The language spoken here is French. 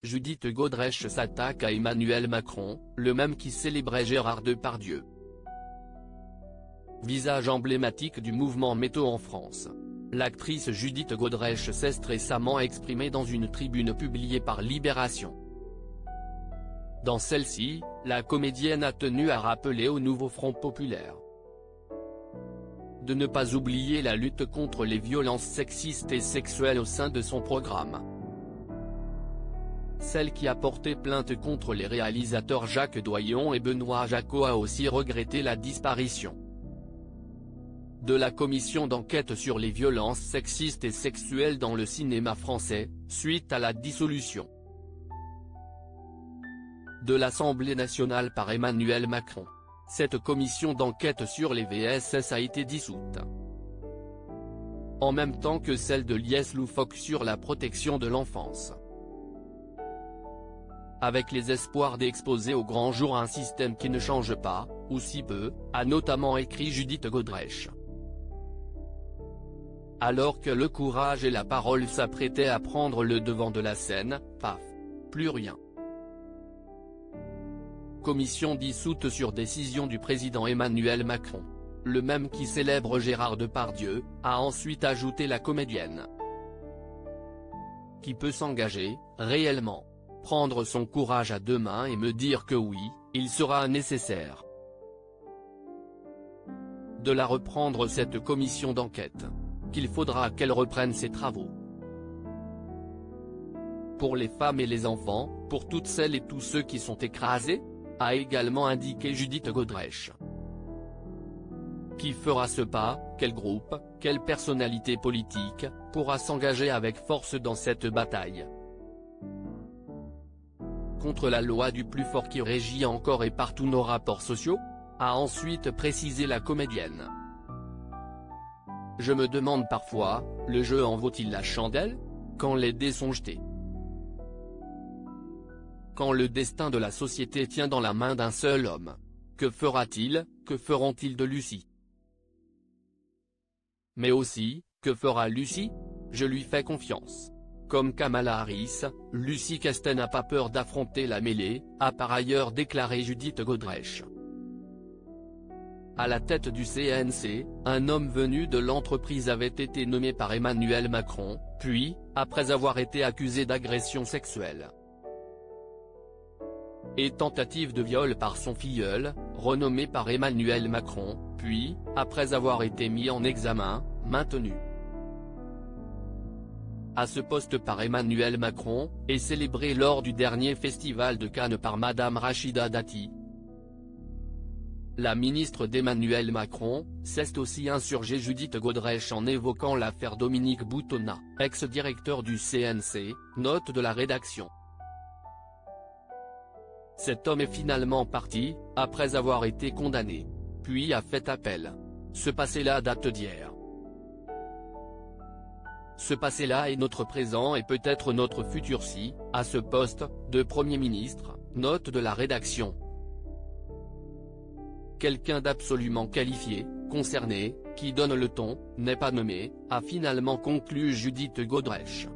Judith Godrèche s'attaque à Emmanuel Macron, le même qui célébrait Gérard Depardieu. Visage emblématique du mouvement MeToo en France. L'actrice Judith Godrèche s'est récemment exprimée dans une tribune publiée par Libération. Dans celle-ci, la comédienne a tenu à rappeler au nouveau Front populaire de ne pas oublier la lutte contre les violences sexistes et sexuelles au sein de son programme. Celle qui a porté plainte contre les réalisateurs Jacques Doyon et Benoît Jacot a aussi regretté la disparition de la commission d'enquête sur les violences sexistes et sexuelles dans le cinéma français, suite à la dissolution de l'Assemblée nationale par Emmanuel Macron. Cette commission d'enquête sur les VSS a été dissoute, en même temps que celle de liesse loufoque sur la protection de l'enfance, avec les espoirs d'exposer au grand jour un système qui ne change pas, ou si peu, a notamment écrit Judith Godrèche. Alors que le courage et la parole s'apprêtaient à prendre le devant de la scène, paf, plus rien. Commission dissoute sur décision du président Emmanuel Macron. Le même qui célèbre Gérard Depardieu, a ensuite ajouté la comédienne. Qui peut s'engager, réellement, prendre son courage à deux mains et me dire que oui, il sera nécessaire de la reprendre cette commission d'enquête. Qu'il faudra qu'elle reprenne ses travaux. Pour les femmes et les enfants, pour toutes celles et tous ceux qui sont écrasés, a également indiqué Judith Godrèche. Qui fera ce pas, quel groupe, quelle personnalité politique, pourra s'engager avec force dans cette bataille contre la loi du plus fort qui régit encore et partout nos rapports sociaux, a ensuite précisé la comédienne. Je me demande parfois, le jeu en vaut-il la chandelle, quand les dés sont jetés? Quand le destin de la société tient dans la main d'un seul homme. Que fera-t-il, que feront-ils de Lucie? Mais aussi, que fera Lucie? Je lui fais confiance. Comme Kamala Harris, Lucie Castet n'a pas peur d'affronter la mêlée, a par ailleurs déclaré Judith Godrèche. À la tête du CNC, un homme venu de l'entreprise avait été nommé par Emmanuel Macron, puis, après avoir été accusé d'agression sexuelle et tentative de viol par son filleul, renommé par Emmanuel Macron, puis, après avoir été mis en examen, maintenu à ce poste par Emmanuel Macron, et célébré lors du dernier festival de Cannes par Madame Rachida Dati. La ministre d'Emmanuel Macron, s'est aussi insurgée Judith Godrèche en évoquant l'affaire Dominique Boutonnat, ex-directeur du CNC, note de la rédaction. Cet homme est finalement parti, après avoir été condamné. Puis a fait appel. Ce passé-là date d'hier. Ce passé-là est notre présent et peut-être notre futur si, à ce poste, de Premier ministre, note de la rédaction. Quelqu'un d'absolument qualifié, concerné, qui donne le ton, n'est pas nommé, a finalement conclu Judith Godrèche.